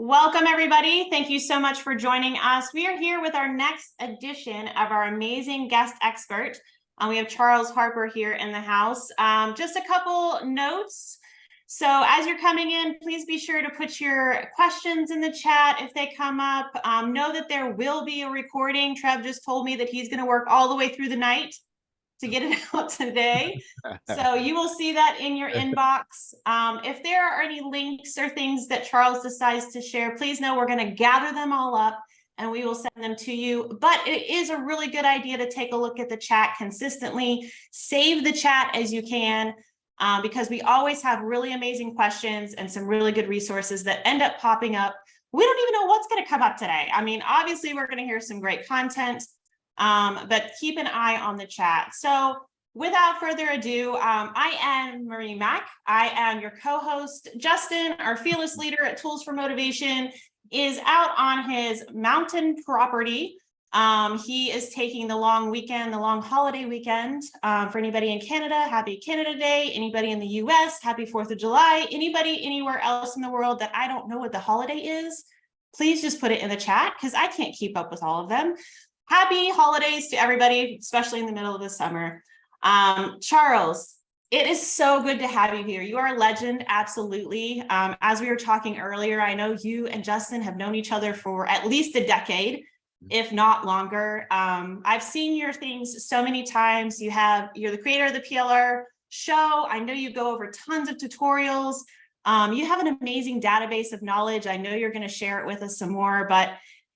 Welcome, everybody. Thank you so much for joining us. We are here with our next edition of our amazing guest expert. We have Charles Harper here in the house. Just a couple notes. So as you're coming in, please be sure to put your questions in the chat if they come up. Know that there will be a recording. Trev just told me that he's going to work all the way through the night to get it out today. So you will see that in your inbox. If there are any links or things that Charles decides to share, please know we're going to gather them all up and we will send them to you. But it is a really good idea to take a look at the chat consistently. Save the chat as you can, because we always have really amazing questions and some really good resources that end up popping up. We don't even know what's going to come up today. I mean, obviously, we're going to hear some great content. But keep an eye on the chat. So without further ado, I am Marie Mack. I am your co-host. Justin, our fearless leader at Tools for Motivation, is out on his mountain property. He is taking the long weekend, the long holiday weekend. For anybody in Canada, happy Canada Day. Anybody in the US, happy 4th of July. Anybody anywhere else in the world that I don't know what the holiday is, please just put it in the chat because I can't keep up with all of them. Happy holidays to everybody, especially in the middle of the summer. Charles, it is so good to have you here. You are a legend, absolutely. As we were talking earlier, I know you and Justin have known each other for at least a decade, if not longer. I've seen your things so many times. You're the creator of the PLR Show. I know you go over tons of tutorials. You have an amazing database of knowledge. I know you're going to share it with us some more, but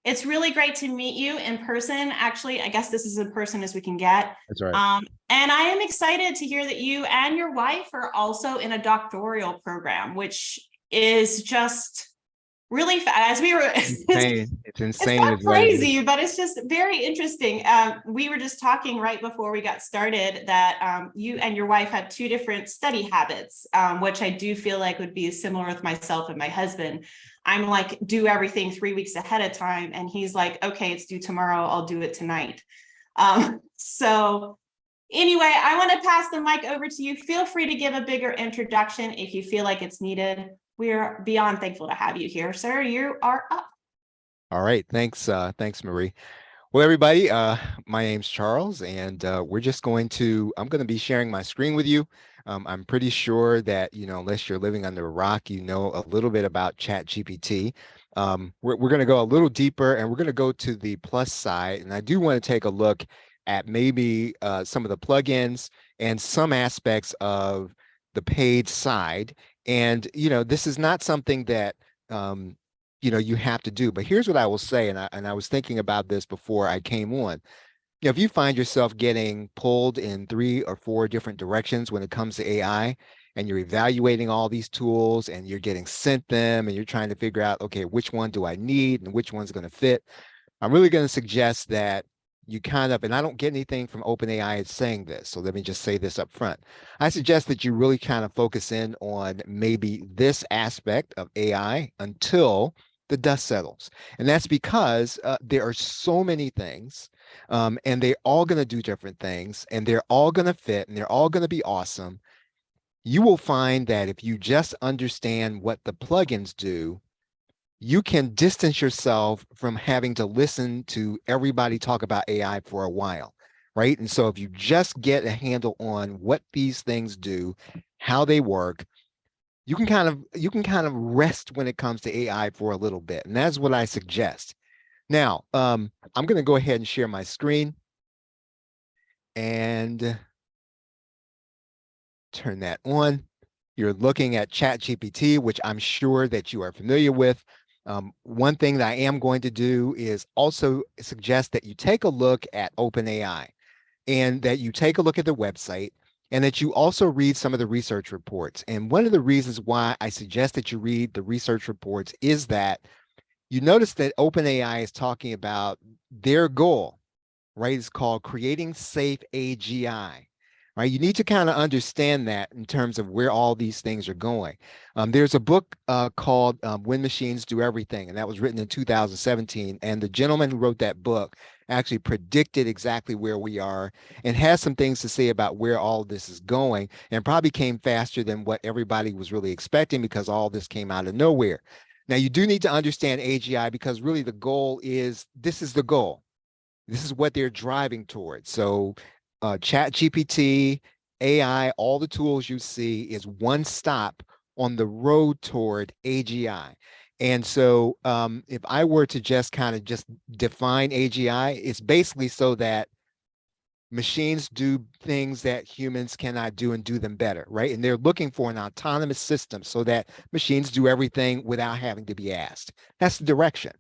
it's really great to meet you in person. Actually, I guess this is as in person as we can get. That's right. And I am excited to hear that you and your wife are also in a doctoral program, which is just really as we were Insane. It's insane. It's not crazy, but it's just very interesting. We were just talking right before we got started that you and your wife have two different study habits, which I do feel like would be similar with myself and my husband. I'm like, do everything 3 weeks ahead of time. And he's like, okay, it's due tomorrow. I'll do it tonight. So anyway, I want to pass the mic over to you. Feel free to give a bigger introduction if you feel like it's needed. We're beyond thankful to have you here, sir. You are up. All right. Thanks. Thanks, Marie. Well, everybody, my name's Charles, and I'm going to be sharing my screen with you. I'm pretty sure that, unless you're living under a rock, you know a little bit about ChatGPT. We're going to go a little deeper, and we're going to go to the plus side. And I do want to take a look at maybe some of the plugins and some aspects of the paid side. And, this is not something that, you have to do. But here's what I will say, and I was thinking about this before I came on. If you find yourself getting pulled in 3 or 4 different directions when it comes to AI, and you're evaluating all these tools and you're getting sent them and you're trying to figure out, okay, which one do I need and which one's going to fit, I'm really going to suggest that you and I don't get anything from OpenAI saying this, so let me just say this up front. I suggest that you really kind of focus in on maybe this aspect of AI until the dust settles. And that's because there are so many things, and they're all going to do different things, and they're all going to fit, and they're all going to be awesome. You will find that if you just understand what the plugins do, you can distance yourself from having to listen to everybody talk about AI for a while, right? And so if you just get a handle on what these things do, how they work, you can kind of rest when it comes to AI for a little bit. And that's what I suggest. Now, I'm going to go ahead and share my screen and turn that on. You're looking at ChatGPT, which I'm sure that you are familiar with. One thing that I am going to do is also suggest that you take a look at OpenAI and that you take a look at the website and that you also read some of the research reports. And one of the reasons why I suggest that you read the research reports is that you notice that OpenAI is talking about their goal, right? It's called Creating Safe AGI. Right, you need to kind of understand that in terms of where all these things are going. There's a book called When Machines Do Everything, and that was written in 2017. And the gentleman who wrote that book actually predicted exactly where we are and has some things to say about where all this is going, and probably came faster than what everybody was really expecting because all this came out of nowhere. Now, you do need to understand AGI because really the goal is, this is the goal. This is what they're driving towards. So ChatGPT, AI, all the tools you see is one stop on the road toward AGI. And so if I were to just kind of just define AGI, it's basically so that machines do things that humans cannot do and do them better, right? And they're looking for an autonomous system so that machines do everything without having to be asked. That's the direction.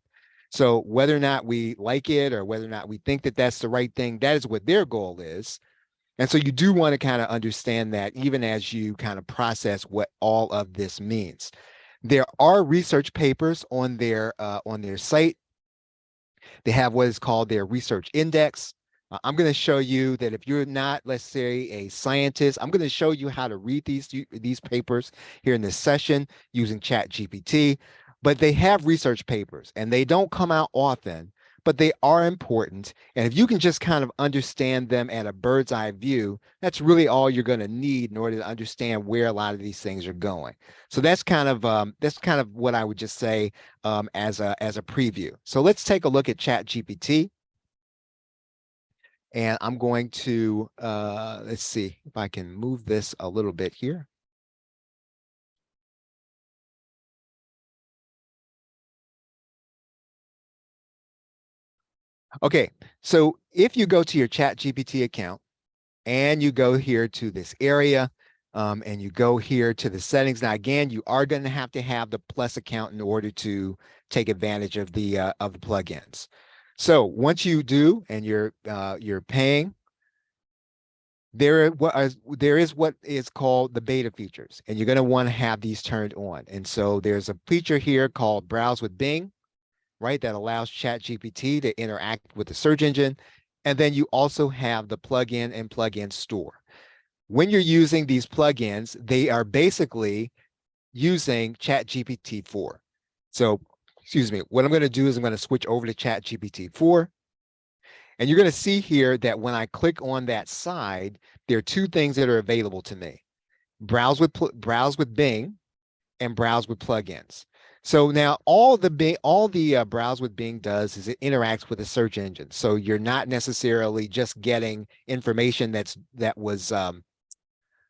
So whether or not we like it or whether or not we think that that's the right thing, that is what their goal is. And so you do want to kind of understand that even as you kind of process what all of this means. There are research papers on their site. They have what is called their research index. I'm going to show you that if you're not, let's say, a scientist, I'm going to show you how to read these papers here in this session using ChatGPT. But they have research papers and they don't come out often, but they are important. And if you can just kind of understand them at a bird's eye view, that's really all you're going to need in order to understand where a lot of these things are going. So that's kind of what I would just say as a preview. So let's take a look at ChatGPT. And I'm going to, let's see if I can move this a little bit here. Okay, so if you go to your ChatGPT account and you go here to this area and you go here to the settings. Now, again, you are going to have the Plus account in order to take advantage of the plugins. So once you do and you're paying, there is what is called the beta features, and you're going to want to have these turned on. And so there's a feature here called Browse with Bing, right? That allows ChatGPT to interact with the search engine. And then you also have the plugin and plugin store. When you're using these plugins, they are basically using ChatGPT 4. So, excuse me, what I'm going to do is I'm going to switch over to ChatGPT 4. And you're going to see here that when I click on that side, there are two things that are available to me. Browse with Bing and browse with plugins. So now all the browse with Bing does is it interacts with the search engine. So you're not necessarily just getting information that was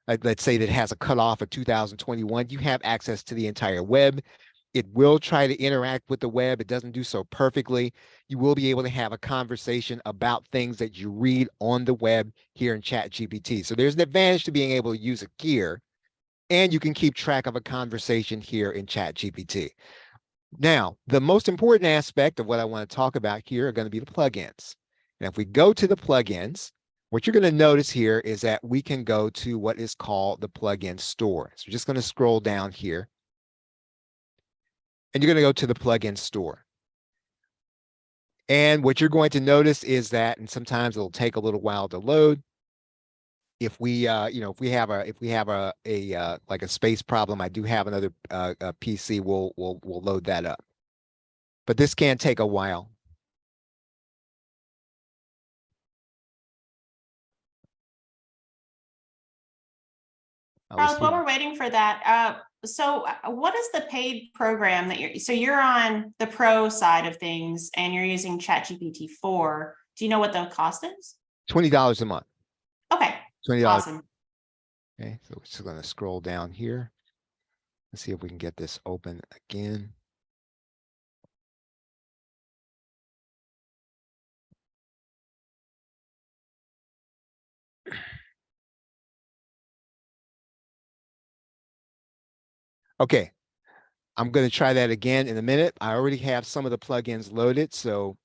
let's say that has a cutoff of 2021. You have access to the entire web. It will try to interact with the web. It doesn't do so perfectly. You will be able to have a conversation about things that you read on the web here in ChatGPT. So there's an advantage to being able to use it here, and you can keep track of a conversation here in ChatGPT. Now, the most important aspect of what I want to talk about here are going to be the plugins. And if we go to the plugins, what you're going to notice here is that we can go to what is called the plugin store. So we're just going to scroll down here. And you're going to go to the plugin store. And what you're going to notice is that, and sometimes it'll take a little while to load. If we, if we have a like a space problem, I do have another PC. We'll load that up. But this can take a while. Charles, while we're waiting for that, so what is the paid program that you're on the pro side of things and you're using ChatGPT 4. Do you know what the cost is? $20 a month. Okay. $20. Awesome. Okay, so we're just going to scroll down here. Let's see if we can get this open again. Okay, I'm going to try that again in a minute. I already have some of the plugins loaded. So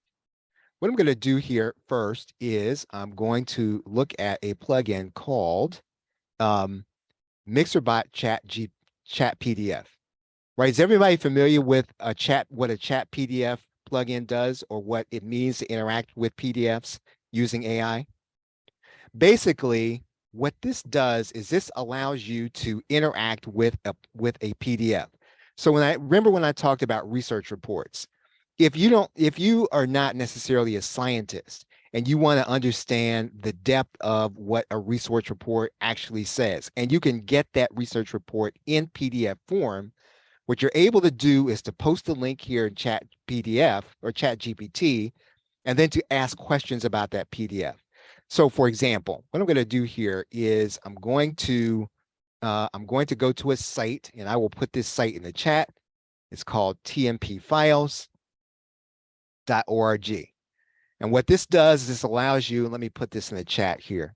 what I'm going to do here first is I'm going to look at a plugin called MixerBot Chat PDF. Right? Is everybody familiar with what a Chat PDF plugin does, or what it means to interact with PDFs using AI? Basically, what this does is this allows you to interact with a PDF. So when I talked about research reports, if you are not necessarily a scientist and you want to understand the depth of what a research report actually says, and you can get that research report in PDF form, what you're able to do is to post a link here in ChatPDF or ChatGPT, and then to ask questions about that PDF. So for example, what I'm going to do here is I'm going to go to a site, and I will put this site in the chat. It's called tmpfiles.org. And what this does is this allows you, let me put this in the chat here.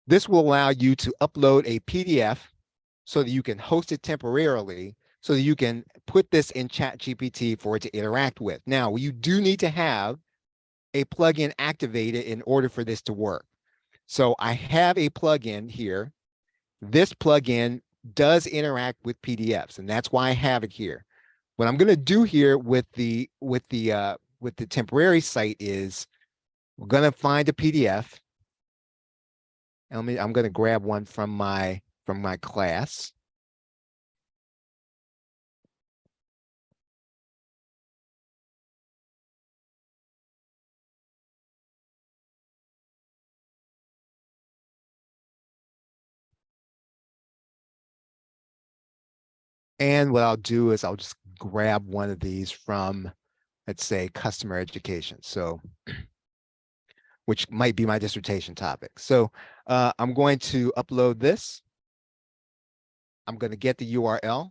This will allow you to upload a PDF so that you can host it temporarily, so that you can put this in ChatGPT for it to interact with. Now, you do need to have a plugin activated in order for this to work. So I have a plugin here. This plugin does interact with PDFs, and that's why I have it here. What I'm going to do here with the temporary site is we're going to find a PDF. And I'm going to grab one from my class. And what I'll do is I'll just grab one of these from, let's say, customer education. So, which might be my dissertation topic. So I'm going to upload this. I'm going to get the URL.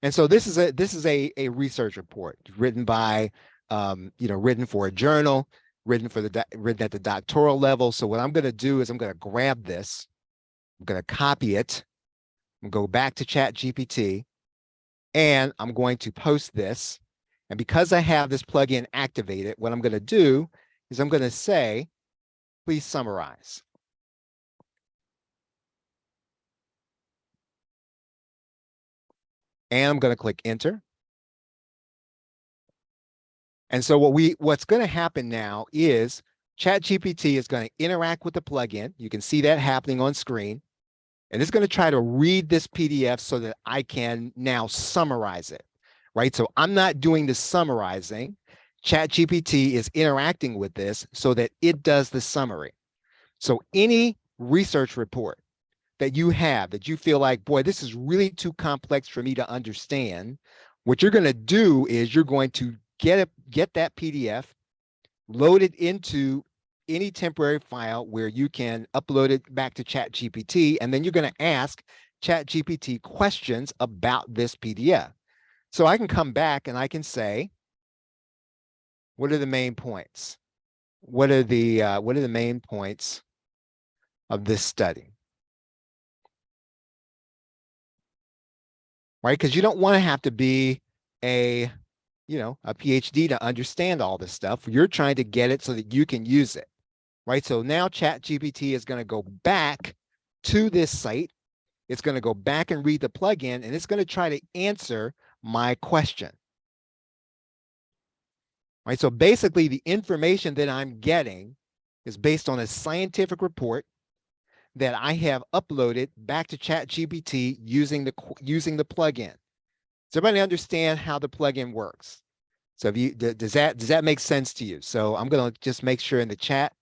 And so this is a research report written by, written for a journal, written at the doctoral level. So what I'm going to do is I'm going to grab this. I'm going to copy it. I'm going to go back to ChatGPT, and I'm going to post this. And because I have this plugin activated, what I'm going to do is I'm going to say, please summarize. And I'm going to click enter. And so what's going to happen now is ChatGPT is going to interact with the plugin. You can see that happening on screen. And it's going to try to read this PDF so that I can now summarize it, right? So I'm not doing the summarizing. ChatGPT is interacting with this so that it does the summary. So any research report that you have that you feel like, boy, this is really too complex for me to understand, what you're going to do is you're going to get that PDF, load it into any temporary file where you can upload it back to ChatGPT, and then you're going to ask ChatGPT questions about this PDF. So I can come back and I can say, what are the main points? What are the main points of this study? Right? Because you don't want to have to be a PhD to understand all this stuff. You're trying to get it so that you can use it. Right? So now ChatGPT is going to go back to this site. It's going to go back and read the plugin, and it's going to try to answer my question. Right? So basically, the information that I'm getting is based on a scientific report that I have uploaded back to ChatGPT using the plugin. Does everybody understand how the plugin works? So does that make sense to you? So I'm going to just make sure in the chat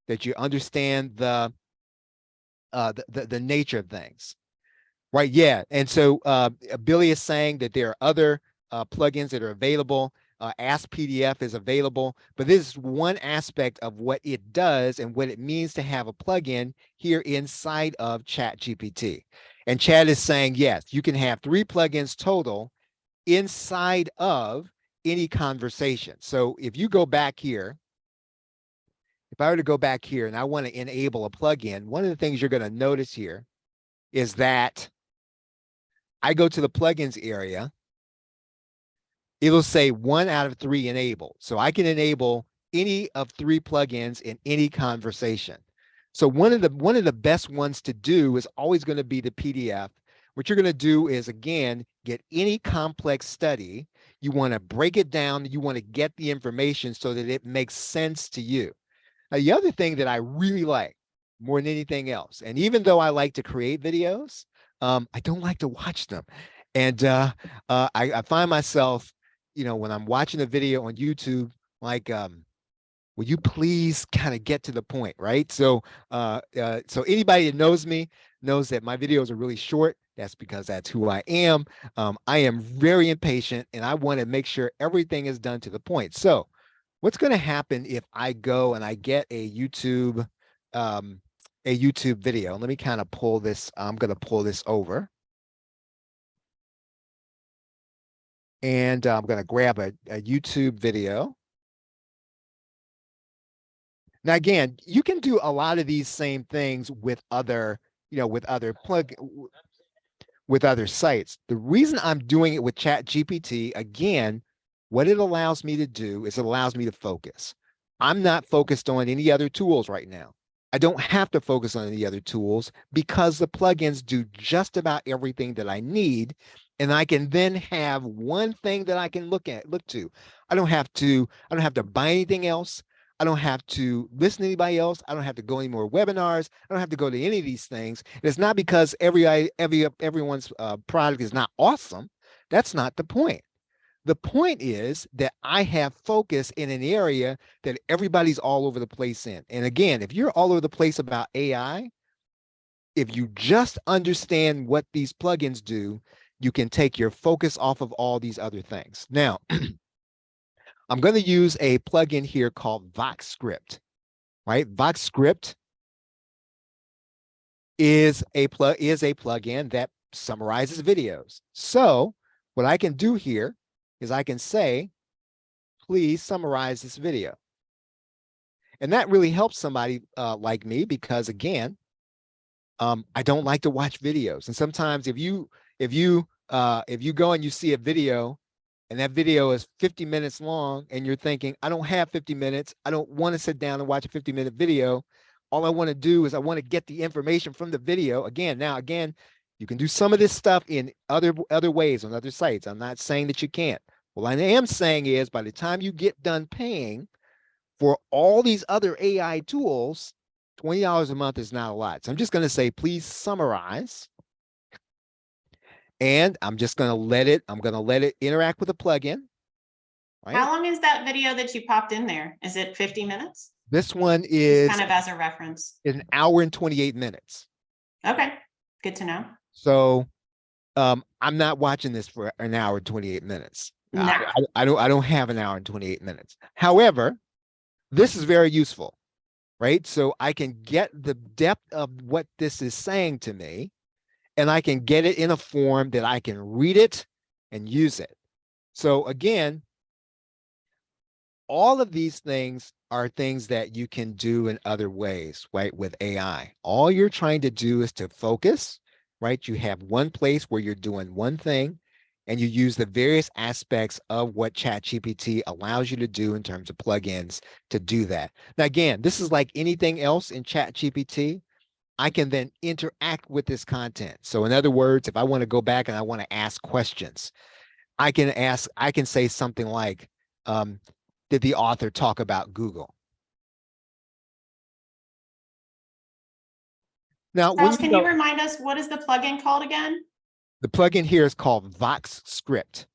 that you understand the nature of things, right? Yeah. And so Billy is saying that there are other plugins that are available. Ask PDF is available, but this is one aspect of what it does and what it means to have a plugin here inside of ChatGPT. And Chad is saying, yes, you can have 3 plugins total inside of any conversation. So if you go back here, if I were to go back here and I want to enable a plugin, one of the things you're going to notice here is that I go to the plugins area, it'll say 1 out of 3 enabled. So I can enable any of 3 plugins in any conversation. So one of the best ones to do is always going to be the PDF. What you're going to do is, again, get any complex study. You want to break it down. You want to get the information so that it makes sense to you. Now, the other thing that I really like more than anything else, and even though I like to create videos, I don't like to watch them. And I find myself, when I'm watching a video on YouTube, like will you please kind of get to the point, right? So, so anybody that knows me knows that my videos are really short. That's because that's who I am. I am very impatient and I want to make sure everything is done to the point. So what's going to happen if I go and I get a YouTube video? Let me kind of pull this. I'm going to pull this over. And I'm going to grab a YouTube video. Now, again, you can do a lot of these same things with other, with other sites. The reason I'm doing it with ChatGPT, again, what it allows me to do is it allows me to focus. I'm not focused on any other tools right now. I don't have to focus on any other tools because the plugins do just about everything that I need. And I can then have one thing that I can look to. I don't have to buy anything else. I don't have to listen to anybody else. I don't have to go any more webinars. I don't have to go to any of these things. And it's not because everyone's product is not awesome. That's not the point. The point is that I have focus in an area that everybody's all over the place in. And again, if you're all over the place about AI, if you just understand what these plugins do, you can take your focus off of all these other things. Now, I'm going to use a plugin here called VoxScript, right? VoxScript is a plugin that summarizes videos. So what I can do here is I can say, please summarize this video. And that really helps somebody like me because again, I don't like to watch videos. And sometimes if you go and you see a video and that video is 50 minutes long and you're thinking, I don't have 50 minutes. I don't want to sit down and watch a 50-minute video. All I want to do is I want to get the information from the video. Again, you can do some of this stuff in other ways on other sites. I'm not saying that you can't. What I am saying is by the time you get done paying for all these other AI tools, $20 a month is not a lot. So I'm just going to say, please summarize. And I'm just going to let it interact with the plugin. Right? How long is that video that you popped in there? Is it 50 minutes? This one is just kind of as a reference. An hour and 28 minutes. Okay, good to know. So I'm not watching this for an hour and 28 minutes. No. I don't have an hour and 28 minutes. However, this is very useful, right? So I can get the depth of what this is saying to me, and I can get it in a form that I can read it and use it. So again, all of these things are things that you can do in other ways, right? With AI, all you're trying to do is to focus, right? You have one place where you're doing one thing and you use the various aspects of what ChatGPT allows you to do in terms of plugins to do that. Now, again, this is like anything else in ChatGPT. I can then interact with this content. So in other words, if I want to go back and I want to ask questions, I can say something like, did the author talk about Google? Now, Charles, can you remind us what is the plugin called again? The plugin here is called VoxScript.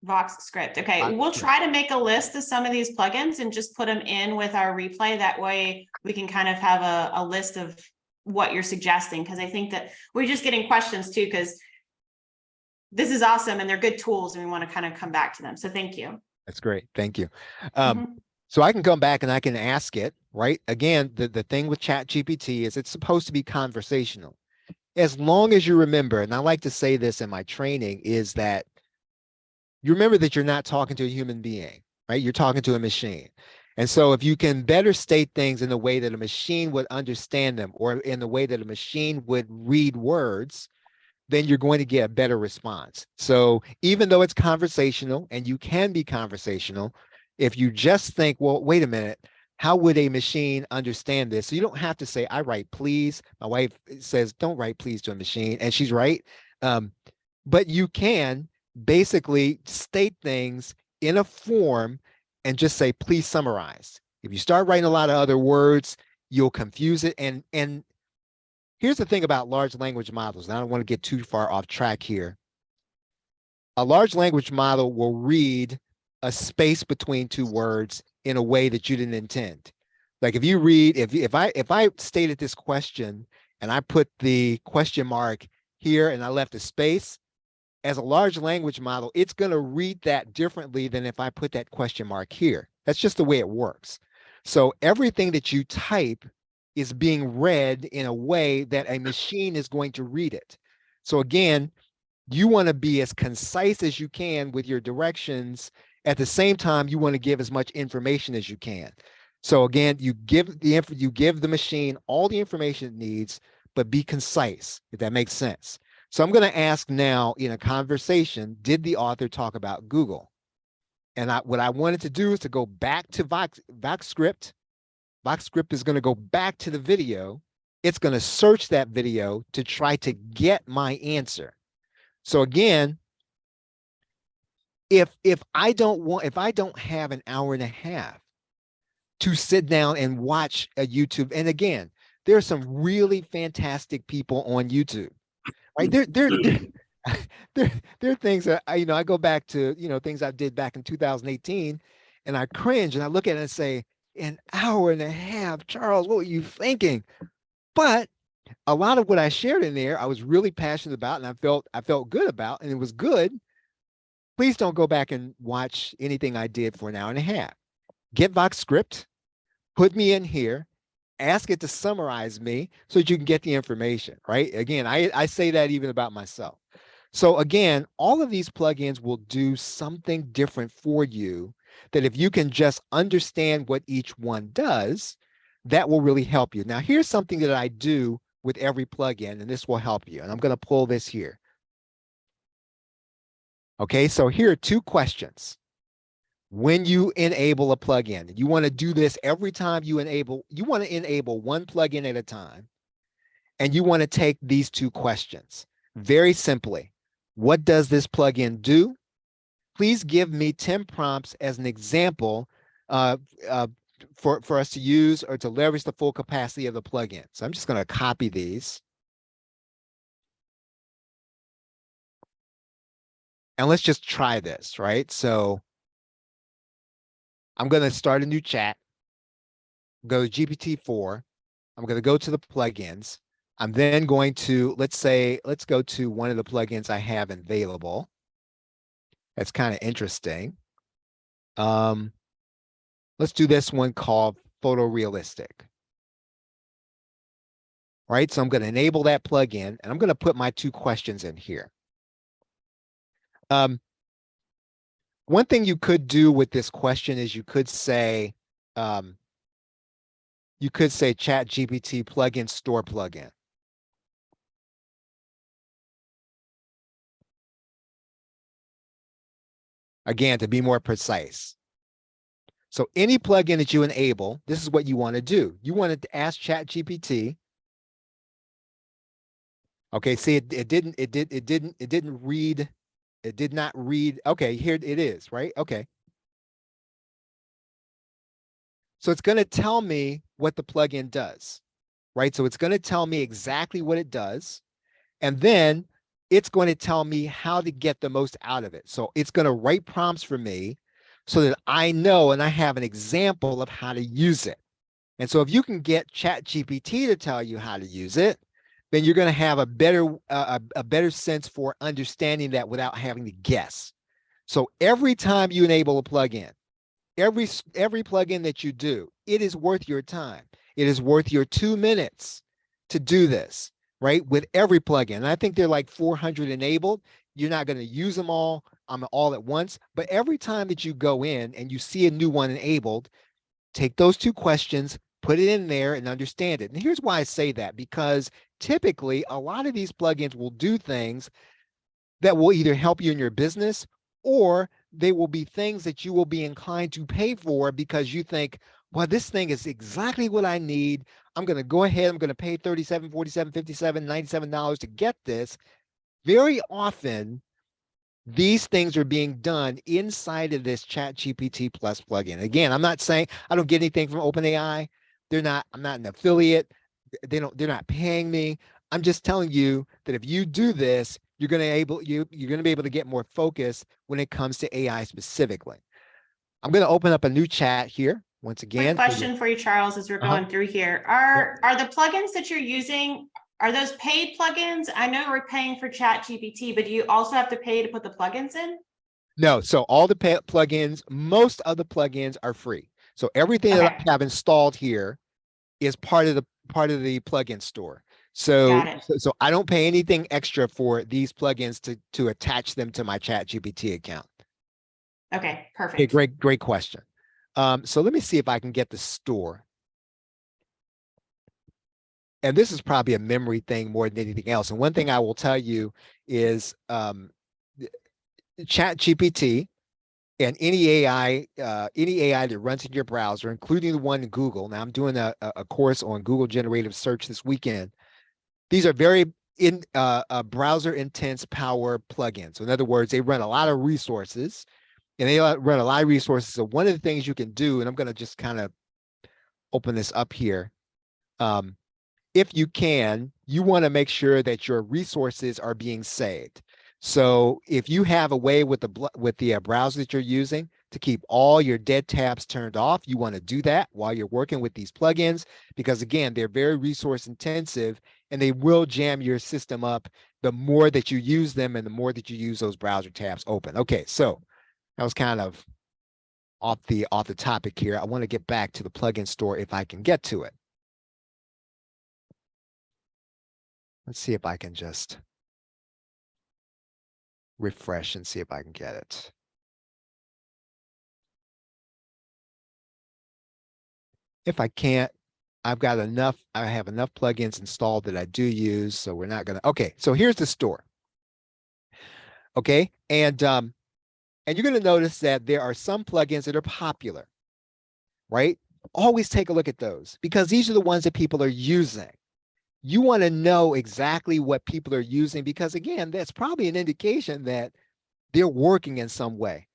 VoxScript. Okay, we'll try to make a list of some of these plugins and just put them in with our replay. That way we can kind of have a list of what you're suggesting, because I think that we're just getting questions too, because this is awesome and they're good tools and we want to kind of come back to them. So thank you. That's great. Thank you. So I can come back and I can ask it, right? Again, the thing with ChatGPT is it's supposed to be conversational. As long as you remember, and I like to say this in my training, is that you remember that you're not talking to a human being, right? You're talking to a machine. And so if you can better state things in the way that a machine would understand them, or in the way that a machine would read words, then you're going to get a better response. So even though it's conversational, and you can be conversational, if you just think, well, wait a minute, how would a machine understand this? So you don't have to say, I write please. My wife says, don't write please to a machine, and she's right. But you can basically state things in a form and just say, please summarize. If you start writing a lot of other words, you'll confuse it. And here's the thing about large language models, and I don't want to get too far off track here. A large language model will read a space between two words in a way that you didn't intend. Like if you read, if I stated this question and I put the question mark here and I left a space, as a large language model, it's going to read that differently than if I put that question mark here. That's just the way it works. So everything that you type is being read in a way that a machine is going to read it. So again, you want to be as concise as you can with your directions. At the same time, you want to give as much information as you can. So again, you give the machine all the information it needs, but be concise, if that makes sense. So I'm going to ask now in a conversation, did the author talk about Google? And what I wanted to do is to go back to VoxScript. VoxScript is going to go back to the video. It's going to search that video to try to get my answer. So again, if I don't have an hour and a half to sit down and watch a YouTube, and again, there are some really fantastic people on YouTube, right? There are things that I go back to, things I did back in 2018, and I cringe and I look at it and say, an hour and a half, Charles, what were you thinking? But a lot of what I shared in there, I was really passionate about, and I felt good about, and it was good. Please don't go back and watch anything I did for an hour and a half. Get VoxScript, put me in here, ask it to summarize me so that you can get the information, right? Again, I say that even about myself. So again, all of these plugins will do something different for you that if you can just understand what each one does, that will really help you. Now, here's something that I do with every plugin, and this will help you. And I'm going to pull this here. Okay, so here are two questions. When you enable a plugin, you want to do this every time you want to enable one plugin at a time. And you want to take these two questions very simply. What does this plugin do? Please give me 10 prompts as an example for us to use or to leverage the full capacity of the plugin. So I'm just going to copy these. And let's just try this, right? So I'm going to start a new chat, go to GPT-4. I'm going to go to the plugins. I'm then going to, let's go to one of the plugins I have available. That's kind of interesting. Let's do this one called Photorealistic. Right, so I'm going to enable that plugin, and I'm going to put my two questions in here. One thing you could do with this question is you could say ChatGPT plugin store plugin. Again, to be more precise. So any plugin that you enable, this is what you want to do. You want to ask ChatGPT. Okay, see, it did not read. Okay, here it is, right? Okay. So it's going to tell me what the plugin does, right? So it's going to tell me exactly what it does. And then it's going to tell me how to get the most out of it. So it's going to write prompts for me so that I know and I have an example of how to use it. And so if you can get ChatGPT to tell you how to use it, then you're going to have a better sense for understanding that without having to guess. So every time you enable a plugin, every plugin that you do, it is worth your time. It is worth your 2 minutes to do this, right? With every plugin. And I think they're like 400 enabled. You're not going to use them all at once, but every time that you go in and you see a new one enabled, take those two questions, put it in there and understand it. And here's why I say that, because typically a lot of these plugins will do things that will either help you in your business, or they will be things that you will be inclined to pay for because you think, well, this thing is exactly what I need. I'm going to go ahead. I'm going to pay $37, $47, $57, $97 to get this. Very often, these things are being done inside of this ChatGPT Plus plugin. Again, I'm not saying I don't get anything from OpenAI. I'm not an affiliate. They're not paying me. I'm just telling you that if you do this, you're going to be able to get more focus when it comes to AI specifically. I'm going to open up a new chat here once Quick again. question for you, Charles, as we're going through here. Are the plugins that you're using, are those paid plugins? I know we're paying for ChatGPT, but do you also have to pay to put the plugins in? No, so all the plugins, most of the plugins are free. So everything that Okay, I have installed here is part of the plugin store. got So, it. so I don't pay anything extra for these plugins to attach them to my ChatGPT account. Okay, Okay, perfect. great question. So let me see if I can get the store. And this is probably a memory thing more than anything else. And one thing I will tell you is ChatGPT and any AI that runs in your browser, including the one in Google. Now I'm doing a course on Google generative search this weekend. These are very browser intense power plugins. So in other words, they run a lot of resources and they run a lot of resources. So one of the things you can do, and I'm going to just kind of open this up here. If you can, you want to make sure that your resources are being saved. So if you have a way with the browser that you're using to keep all your dead tabs turned off, you want to do that while you're working with these plugins, because again, they're very resource intensive and they will jam your system up the more that you use them and the more that you use those browser tabs open. Okay, so that was kind of off the topic here. I want to get back to the plugin store if I can get to it. Let's see if I can just refresh and see if I can get it. If I can't, I have enough plugins installed that I do use, so we're not gonna, okay, so here's the store. Okay, and you're gonna notice that there are some plugins that are popular, right? Always take a look at those because these are the ones that people are using. You want to know exactly what people are using because again, that's probably an indication that they're working in some way.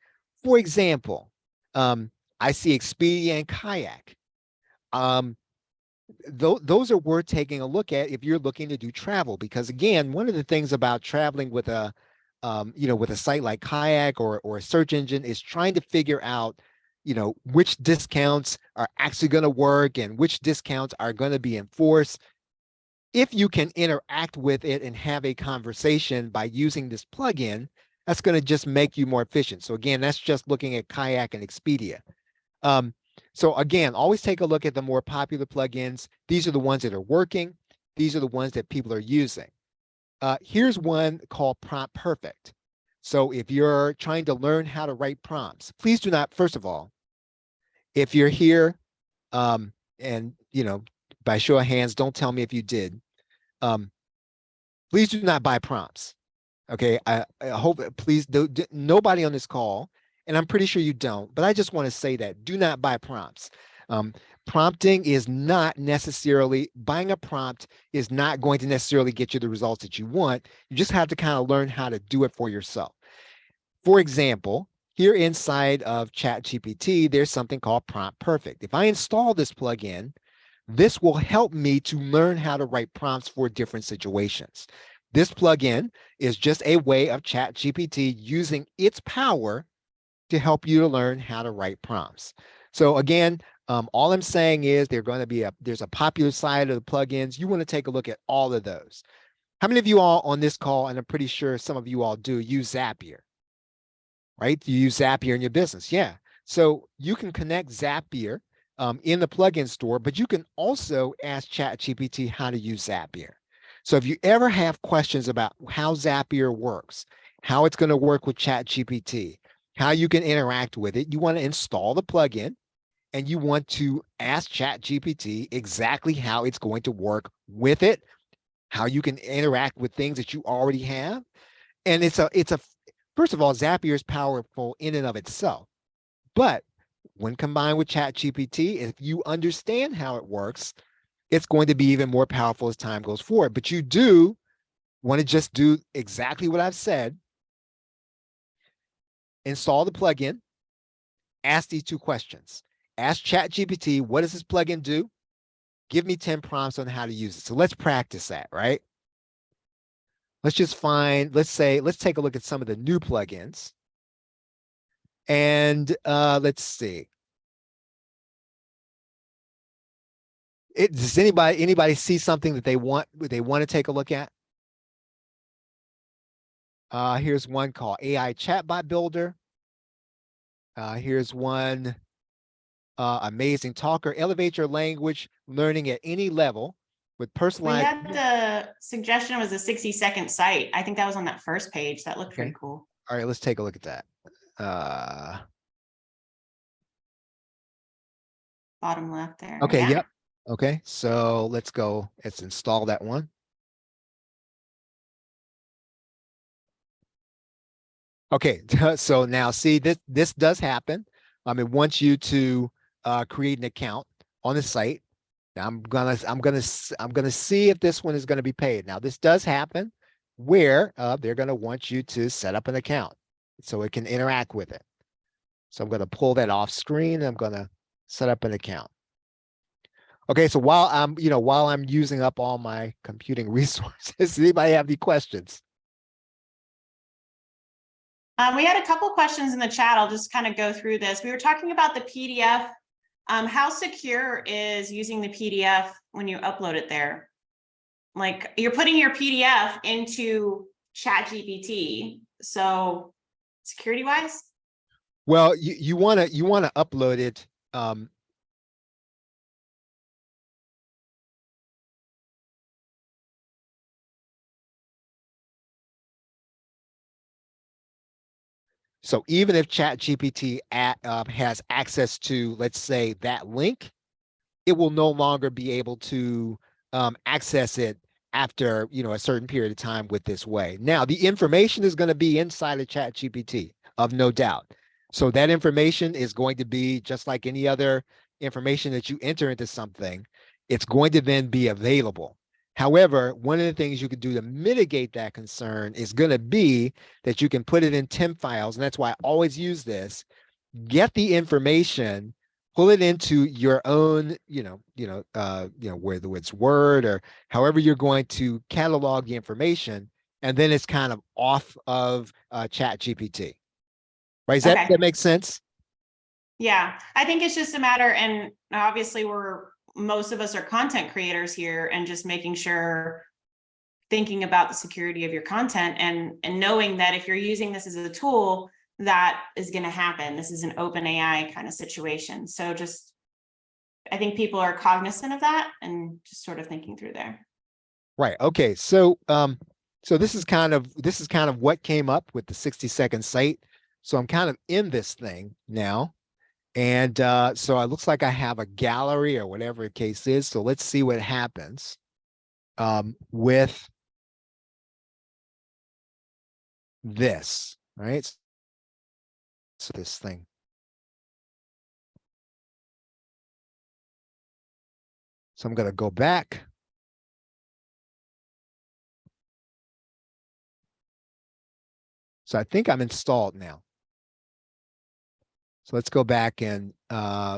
For example, I see Expedia and Kayak. Um, those are worth taking a look at if you're looking to do travel, because again, one of the things about traveling with a with a site like Kayak or a search engine is trying to figure out, which discounts are actually going to work and which discounts are going to be enforced. If you can interact with it and have a conversation by using this plugin, that's going to just make you more efficient. So again, that's just looking at Kayak and Expedia. So again, always take a look at the more popular plugins. These are the ones that are working. These are the ones that people are using. Here's one called Prompt Perfect. So if you're trying to learn how to write prompts, please do not, first of all, if you're here, and by show of hands, don't tell me if you did. Please do not buy prompts. Okay, I hope, please nobody on this call, and I'm pretty sure you don't, but I just want to say that do not buy prompts. Prompting is not necessarily, buying a prompt is not going to necessarily get you the results that you want. You just have to kind of learn how to do it for yourself. For example, here inside of ChatGPT, there's something called Prompt Perfect. If I install this plugin, this will help me to learn how to write prompts for different situations. This plugin is just a way of ChatGPT using its power to help you to learn how to write prompts. So again, all I'm saying is there's a popular side of the plugins. You want to take a look at all of those. How many of you all on this call, and I'm pretty sure some of you all do, use Zapier, right? You use Zapier in your business. Yeah. So you can connect Zapier in the plugin store, but you can also ask ChatGPT how to use Zapier. So if you ever have questions about how Zapier works, how it's going to work with ChatGPT, how you can interact with it, you want to install the plugin and you want to ask ChatGPT exactly how it's going to work with it, how you can interact with things that you already have. And first of all, Zapier is powerful in and of itself. But when combined with ChatGPT, if you understand how it works, it's going to be even more powerful as time goes forward. But you do want to just do exactly what I've said. Install the plugin, ask these two questions. Ask ChatGPT, what does this plugin do? Give me 10 prompts on how to use it. So let's practice that, right? Let's take a look at some of the new plugins. And let's see. Does anybody see something that they want to take a look at? Here's one called AI Chatbot Builder. Here's one, Amazing Talker. Elevate your language learning at any level with We personalized. had the suggestion was a 60-second site. I think that was on that first page. That looked pretty Okay. cool. All right, let's take a look at that. Bottom left there. Okay, Yeah. yep. Okay, so let's go. Let's install that one. Okay, so now see this does happen. It wants you to create an account on the site. Now I'm gonna see if this one is gonna be paid. Now this does happen where they're gonna want you to set up an account so it can interact with it. So I'm gonna pull that off screen. I'm gonna set up an account. Okay, so while I'm using up all my computing resources, does anybody have any questions? We had a couple questions in the chat. I'll just kind of go through this. We were talking about the PDF. How secure is using the PDF when you upload it there? Like you're putting your PDF into ChatGPT. So security wise? Well, you wanna upload it. So even if ChatGPT has access to, let's say, that link, it will no longer be able to access it after a certain period of time with this way. Now, the information is going to be inside of ChatGPT, of no doubt. So that information is going to be just like any other information that you enter into something. It's going to then be available. However, one of the things you could do to mitigate that concern is going to be that you can put it in temp files, and that's why I always use this. Get the information, pull it into your own, whether it's Word or however you're going to catalog the information, and then it's kind of off of Chat GPT. Right? Okay. That makes sense? Yeah, I think it's just a matter, and obviously most of us are content creators here, and just making sure, thinking about the security of your content and knowing that if you're using this as a tool, that is going to happen. This is an open AI kind of situation. So just, I think people are cognizant of that and just sort of thinking through there. Right. Okay. So this is kind of what came up with the 60-second site. So I'm kind of in this thing now. And so it looks like I have a gallery or whatever the case is. So let's see what happens with this. All right. So this thing. So I'm going to go back. So I think I'm installed now. So let's go back and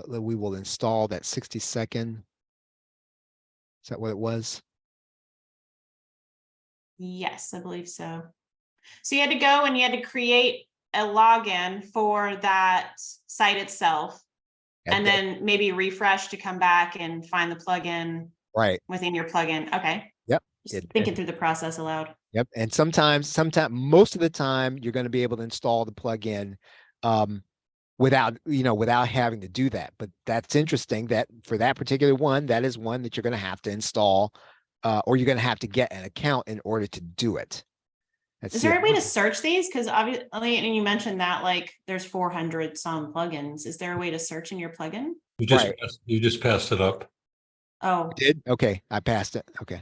we will install that 60-second. Is that what it was? Yes, I believe so. So you had to go and you had to create a login for that site itself, and then maybe refresh to come back and find the plugin Right. within your plugin. Okay. Yep. Just thinking through the process aloud. Yep. And sometimes, most of the time, you're going to be able to install the plugin without having to do that. But that's interesting that for that particular one, that is one that you're going to have to install, or you're going to have to get an account in order to do it. Is there a way to search these? Because obviously, and you mentioned that like there's 400 some plugins. Is there a way to search in your plugin? You just passed it up. Oh, Did? Okay. I passed it. Okay.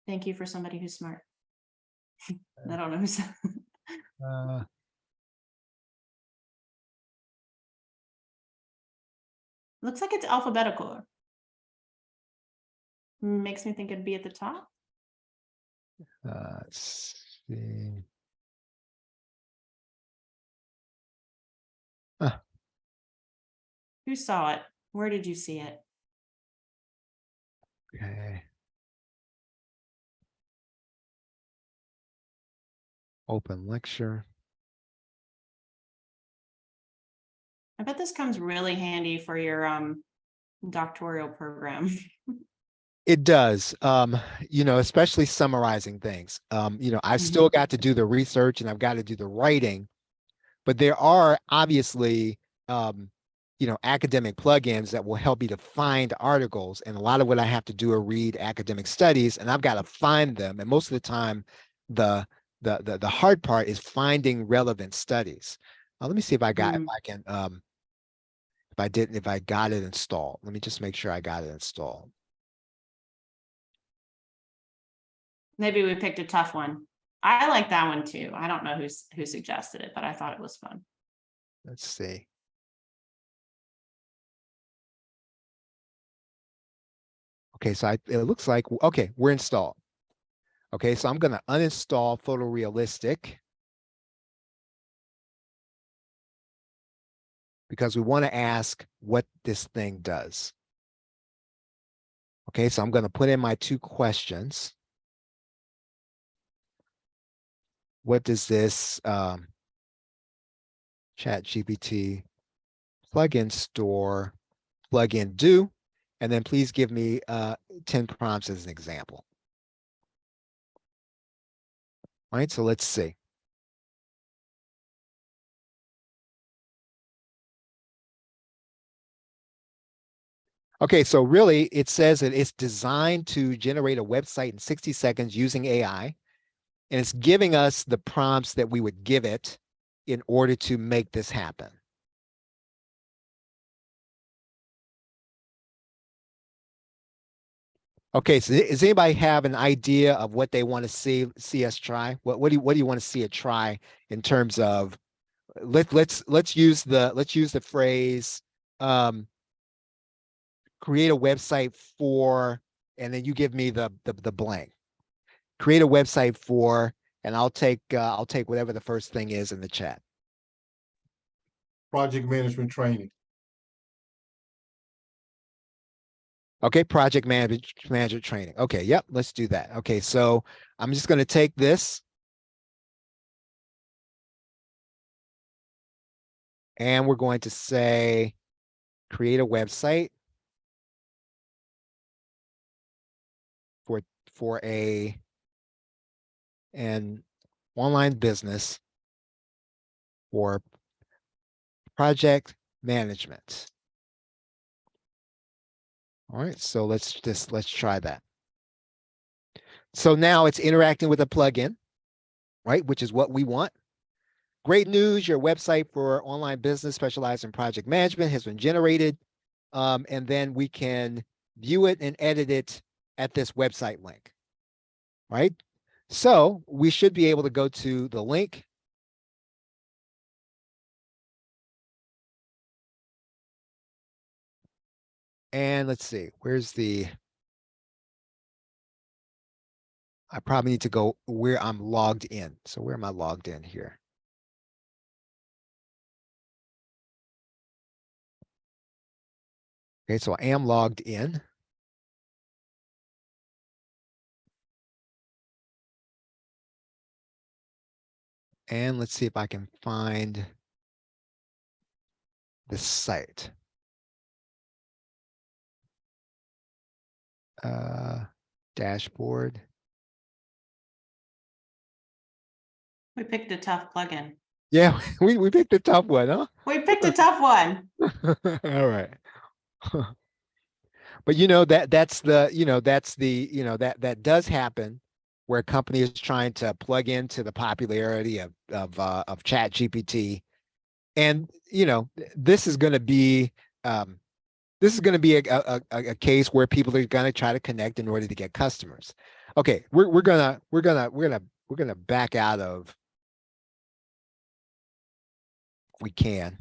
thank you for somebody who's smart. I don't know who's. Looks like it's alphabetical. Makes me think it'd be at the top. Let's see. Who saw it? Where did you see it? Okay. Open lecture. I bet this comes really handy for your doctoral program. It does, especially summarizing things. I've still got to do the research and I've got to do the writing, but there are obviously, academic plugins that will help you to find articles. And a lot of what I have to do are read academic studies, and I've got to find them. And most of the time, the hard part is finding relevant studies. Let me see if I got, if I can, if I got it installed. Let me just make sure I got it installed. Maybe we picked a tough one. I like that one too. I don't know who suggested it, but I thought it was fun. Let's see. Okay, so it looks like, okay, we're installed. Okay, so I'm going to uninstall Photorealistic because we want to ask what this thing does. Okay, so I'm going to put in my 2 questions. What does this ChatGPT plugin store plugin do? And then please give me 10 prompts as an example. All right, so let's see. Okay, so really it says that it's designed to generate a website in 60 seconds using AI. And it's giving us the prompts that we would give it in order to make this happen. Okay, so does anybody have an idea of what they want to see us try? What do you want to see it try in terms of let's use the phrase create a website for, and then you give me the blank. Create a website for, and I'll take whatever the first thing is in the chat. Project management training. Okay, project manager training. Okay, yep, let's do that. Okay, so I'm just going to take this and we're going to say create a website for an online business for project management. All right, so let's try that. So now it's interacting with a plugin, right? Which is what we want. Great news, your website for online business specialized in project management has been generated. And then we can view it and edit it at this website link, right? So we should be able to go to the link. And let's see, I probably need to go where I'm logged in. So where am I logged in here? Okay, so I am logged in. And let's see if I can find this site. Dashboard. We picked a tough plugin. Yeah, we picked a tough one, huh? We picked a tough one. All right. But that does happen where a company is trying to plug into the popularity of ChatGPT. And this is going to be a case where people are going to try to connect in order to get customers. Okay, we're gonna back out of, if we can.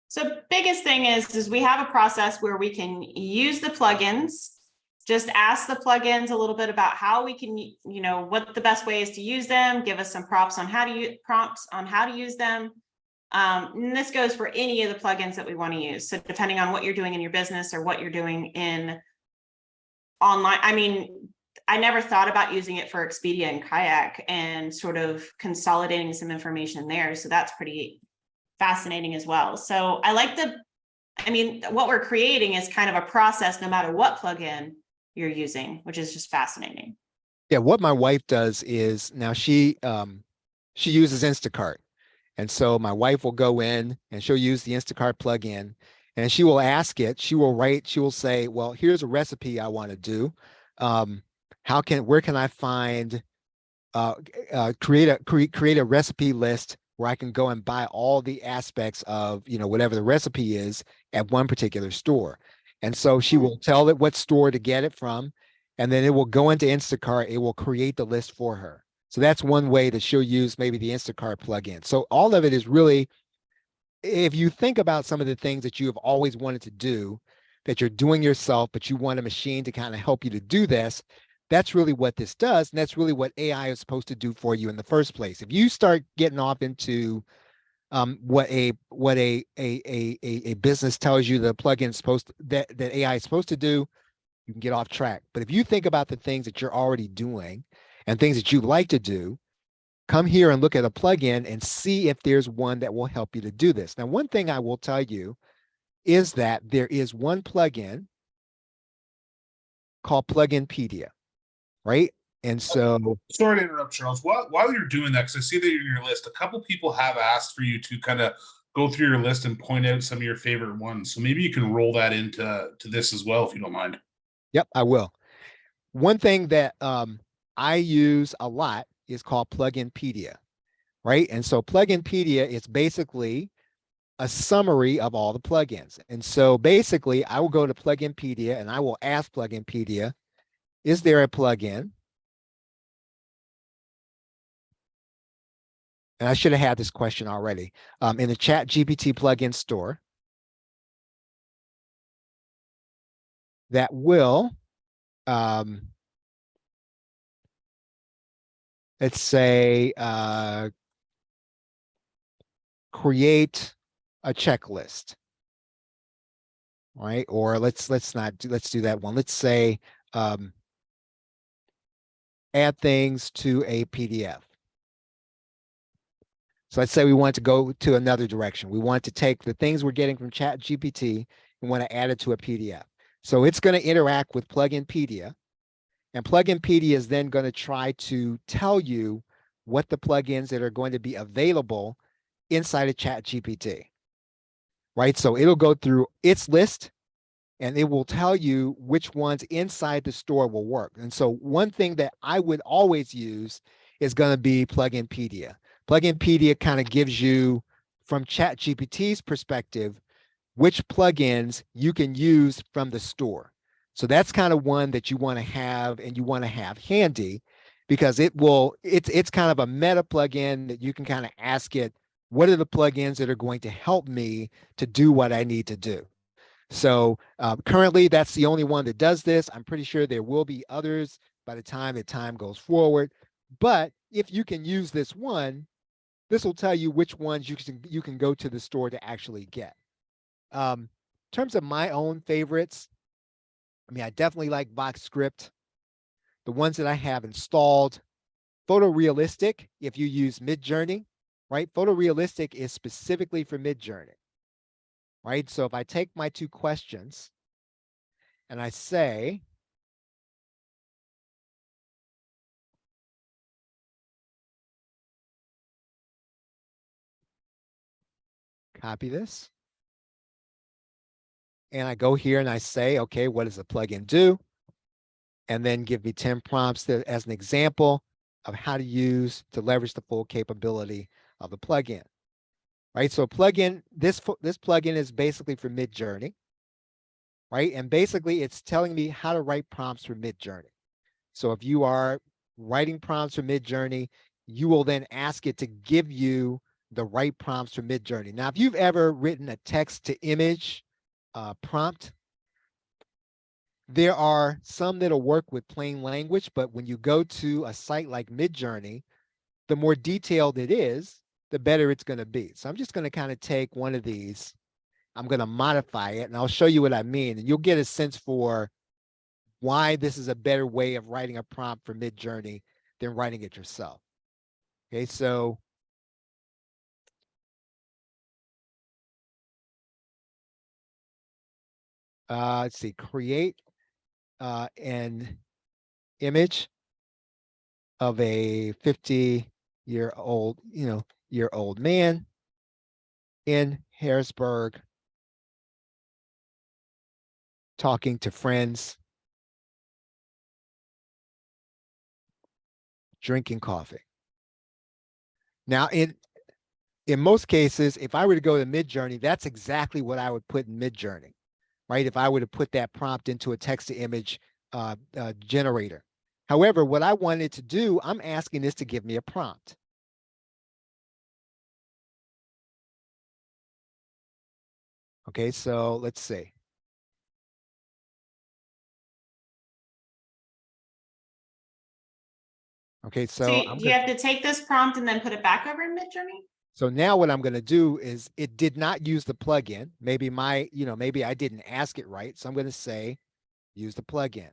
So biggest thing is we have a process where we can use the plugins, just ask the plugins a little bit about how we can, what the best way is to use them, give us some prompts on how to use them. And this goes for any of the plugins that we want to use. So depending on what you're doing in your business or what you're doing in online, I mean, I never thought about using it for Expedia and Kayak and sort of consolidating some information there. So that's pretty fascinating as well. So I like what we're creating is kind of a process no matter what plugin you're using, which is just fascinating. Yeah, what my wife does is now she uses Instacart. And so my wife will go in and she'll use the Instacart plugin and she will ask it, she will say, well, here's a recipe I want to do. Where can I find, create a recipe list where I can go and buy all the aspects of, whatever the recipe is at one particular store. And so she will tell it what store to get it from, and then it will go into Instacart. It will create the list for her. So that's one way that she'll use maybe the Instacart plugin. So all of it is really, if you think about some of the things that you have always wanted to do, that you're doing yourself, but you want a machine to kind of help you to do this, that's really what this does. And that's really what AI is supposed to do for you in the first place. If you start getting off into what a business tells you the plugin is that AI is supposed to do, you can get off track. But if you think about the things that you're already doing and things that you like to do, come here and look at a plugin and see if there's one that will help you to do this. Now, one thing I will tell you is that there is one plugin called Pluginpedia, right? And so, sorry to interrupt, Charles. While you're doing that, because I see that you're in your list, a couple people have asked for you to kind of go through your list and point out some of your favorite ones. So maybe you can roll that into this as well, if you don't mind. Yep, I will. One thing that I use a lot is called Pluginpedia, right? And so Pluginpedia is basically a summary of all the plugins. And so basically, I will go to Pluginpedia and I will ask Pluginpedia, is there a plugin? And I should have had this question already, in the ChatGPT plugin store that will, let's say, create a checklist, right? Or let's do that one. Let's say, add things to a PDF. So let's say we want to go to another direction. We want to take the things we're getting from ChatGPT and want to add it to a PDF. So it's going to interact with Pluginpedia, and Pluginpedia is then going to try to tell you what the plugins that are going to be available inside of ChatGPT, right? So it'll go through its list and it will tell you which ones inside the store will work. And so one thing that I would always use is going to be Pluginpedia. Pluginpedia kind of gives you, from ChatGPT's perspective, which plugins you can use from the store. So that's kind of one that you want to have and you want to have handy, because it's kind of a meta plugin that you can kind of ask it, what are the plugins that are going to help me to do what I need to do? So currently, that's the only one that does this. I'm pretty sure there will be others by the time goes forward. But if you can use this one, this will tell you which ones you can go to the store to actually get. In terms of my own favorites, I mean, I definitely like VoxScript. The ones that I have installed, Photorealistic, if you use Midjourney, right? Photorealistic is specifically for Midjourney, right? So if I take my two questions and I say, copy this, and I go here and I say, okay, what does the plugin do? And then give me 10 prompts as an example of how to leverage the full capability of the plugin, right? So this plugin is basically for Midjourney, right? And basically it's telling me how to write prompts for Midjourney. So if you are writing prompts for Midjourney, you will then ask it to give you the right prompts for Midjourney. Now, if you've ever written a text to image prompt, there are some that'll work with plain language, but when you go to a site like Midjourney, the more detailed it is, the better it's going to be. So I'm just going to kind of take one of these. I'm going to modify it and I'll show you what I mean. And you'll get a sense for why this is a better way of writing a prompt for Midjourney than writing it yourself. Okay, so let's see, create an image of a 50-year-old, year-old man in Harrisburg talking to friends, drinking coffee. Now, in most cases, if I were to go to Midjourney, that's exactly what I would put in Midjourney, right? If I were to put that prompt into a text-to-image generator. However, what I wanted to do, I'm asking this to give me a prompt. Okay, so let's see. Okay, so do you have to take this prompt and then put it back over in Midjourney? So now what I'm going to do is, it did not use the plugin. Maybe maybe I didn't ask it right. So I'm going to say, use the plugin.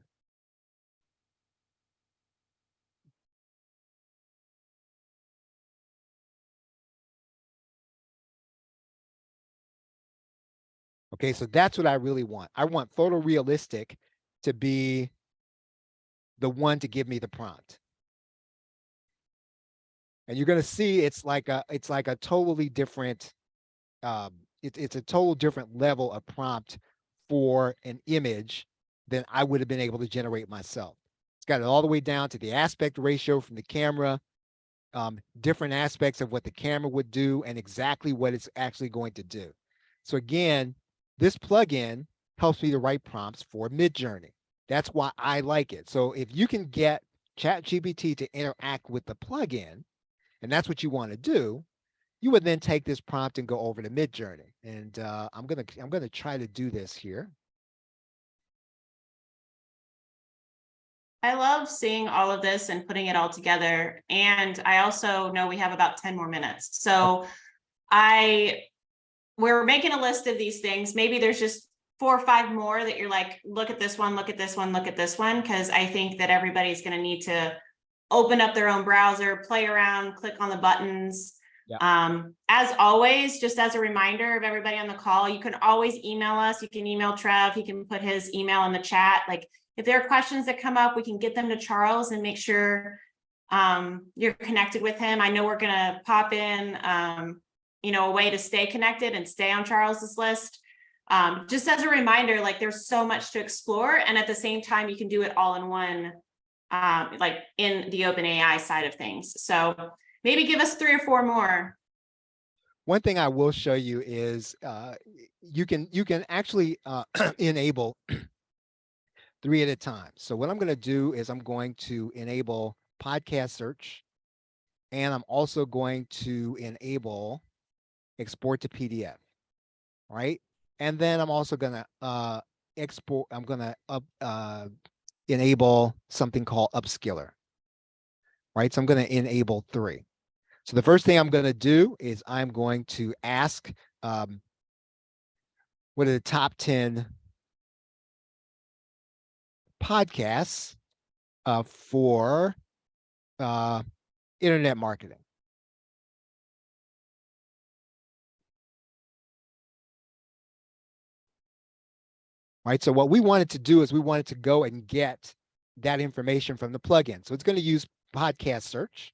Okay, so that's what I really want. I want photorealistic to be the one to give me the prompt. And you're going to see it's like a totally different, it's a total different level of prompt for an image than I would have been able to generate myself. It's got it all the way down to the aspect ratio from the camera, different aspects of what the camera would do and exactly what it's actually going to do. So again, this plugin helps me to write prompts for Midjourney. That's why I like it. So if you can get ChatGPT to interact with the plugin, and that's what you want to do, you would then take this prompt and go over to Midjourney. And I'm gonna try to do this here. I love seeing all of this and putting it all together. And I also know we have about 10 more minutes. So we're making a list of these things. Maybe there's just 4 or 5 more that you're like, look at this one, look at this one, look at this one. Cause I think that everybody's going to need to open up their own browser, play around, click on the buttons. Yeah. As always, just as a reminder of everybody on the call, you can always email us. You can email Trev. He can put his email in the chat. Like, if there are questions that come up, we can get them to Charles and make sure you're connected with him. I know we're going to pop in, a way to stay connected and stay on Charles's list. Just as a reminder, like, there's so much to explore. And at the same time, you can do it all in one, like in the OpenAI side of things. So maybe give us 3 or 4 more. One thing I will show you is you can actually enable 3 at a time. So what I'm going to do is I'm going to enable podcast search, and I'm also going to enable export to PDF, right? And then I'm also going to enable something called upskiller, right? So I'm going to enable 3. So the first thing I'm going to do is I'm going to ask, what are the top 10 podcasts for internet marketing? Right. So what we wanted to do is we wanted to go and get that information from the plugin. So it's going to use podcast search,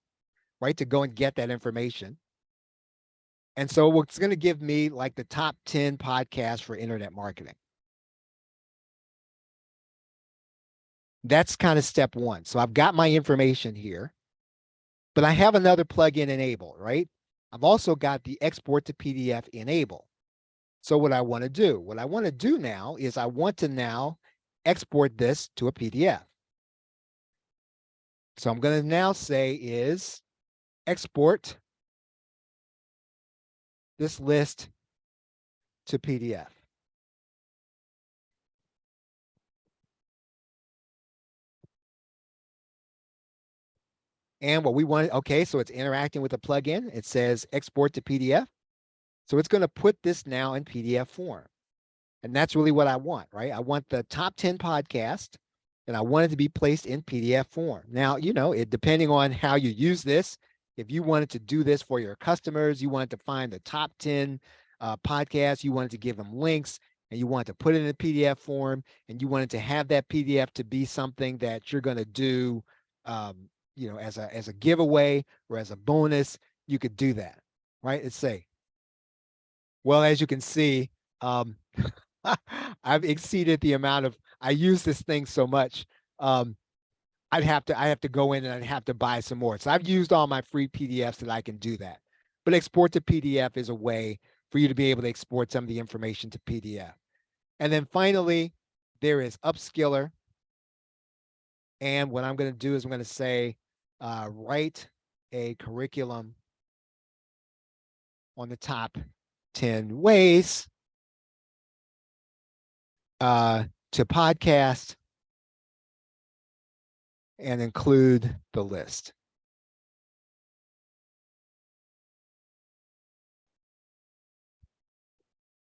right, to go and get that information. And so it's going to give me like the top 10 podcasts for internet marketing. That's kind of step 1. So I've got my information here, but I have another plugin enabled, right? I've also got the export to PDF enabled. So what I want to do now is I want to now export this to a PDF. So I'm going to now say is export this list to PDF. And what we want, okay, so it's interacting with the plugin. It says export to PDF. So it's going to put this now in PDF form. And that's really what I want, right? I want the top 10 podcast, and I want it to be placed in PDF form. Now, you know, it depending on how you use this, if you wanted to do this for your customers, you wanted to find the top 10 podcasts, you wanted to give them links, and you wanted to put it in a PDF form, and you wanted to have that PDF to be something that you're going to do, you know, as a giveaway or as a bonus, you could do that, right? Let's say, well, as you can see, I've exceeded the amount of, I use this thing so much. I have to go in and I'd have to buy some more. So I've used all my free PDFs that I can do that. But export to PDF is a way for you to be able to export some of the information to PDF. And then finally, there is Upskiller. And what I'm going to do is I'm going to say, write a curriculum on the top 10 ways to podcast and include the list.